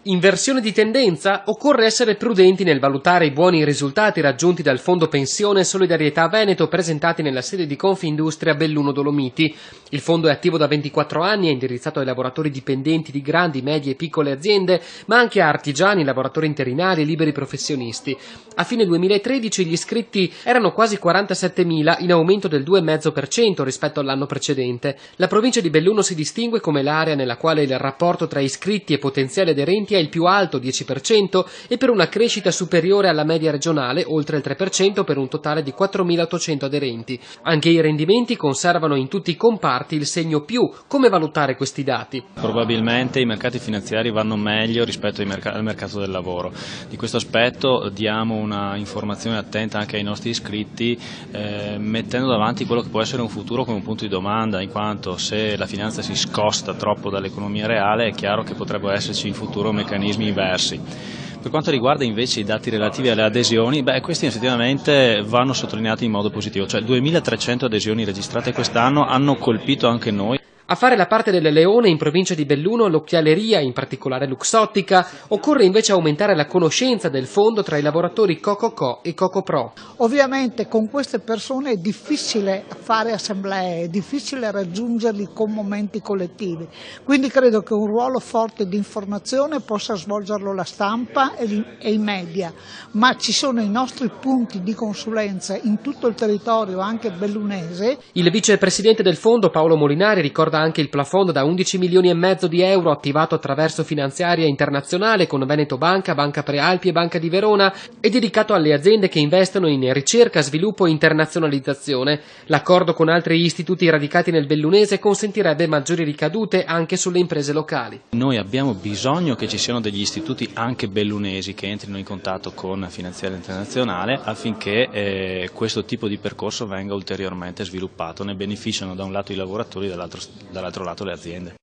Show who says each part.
Speaker 1: Inversione di tendenza? Occorre essere prudenti nel valutare i buoni risultati raggiunti dal Fondo Pensione Solidarietà Veneto presentati nella sede di Confindustria Belluno Dolomiti. Il fondo è attivo da 24 anni, è indirizzato ai lavoratori dipendenti di grandi, medie e piccole aziende, ma anche a artigiani, lavoratori interinali e liberi professionisti. A fine 2013 gli iscritti erano quasi 47.000, in aumento del 2,5% rispetto all'anno precedente. La provincia di Belluno si distingue come l'area nella quale il rapporto tra iscritti e potenziali aderenti è il più alto, 10%, e per una crescita superiore alla media regionale, oltre il 3% per un totale di 4.800 aderenti. Anche i rendimenti conservano in tutti i comparti il segno più. Come valutare questi dati?
Speaker 2: Probabilmente i mercati finanziari vanno meglio rispetto al mercato del lavoro. Di questo aspetto diamo una informazione attenta anche ai nostri iscritti, mettendo davanti quello che può essere un futuro come un punto di domanda, in quanto se la finanza si scosta troppo dall'economia reale è chiaro che potrebbero esserci in futuro meccanismi inversi. Per quanto riguarda invece i dati relativi alle adesioni, questi effettivamente vanno sottolineati in modo positivo, cioè 2.300 adesioni registrate quest'anno hanno colpito anche noi.
Speaker 1: A fare la parte delle leone in provincia di Belluno l'occhialeria, in particolare Luxottica. Occorre invece aumentare la conoscenza del fondo tra i lavoratori CocoCo e CocoPro.
Speaker 3: Ovviamente con queste persone è difficile fare assemblee, è difficile raggiungerli con momenti collettivi, quindi credo che un ruolo forte di informazione possa svolgerlo la stampa e i media, ma ci sono i nostri punti di consulenza in tutto il territorio, anche bellunese.
Speaker 1: Il vicepresidente del fondo Paolo Molinari ricorda anche il plafond da 11,5 milioni di euro attivato attraverso Finanziaria Internazionale con Veneto Banca, Banca Prealpi e Banca di Verona e dedicato alle aziende che investono in ricerca, sviluppo e internazionalizzazione. L'accordo con altri istituti radicati nel bellunese consentirebbe maggiori ricadute anche sulle imprese locali.
Speaker 2: Noi abbiamo bisogno che ci siano degli istituti anche bellunesi che entrino in contatto con Finanziaria Internazionale affinché questo tipo di percorso venga ulteriormente sviluppato. Ne beneficiano da un lato i lavoratori, dall'altro lato le aziende.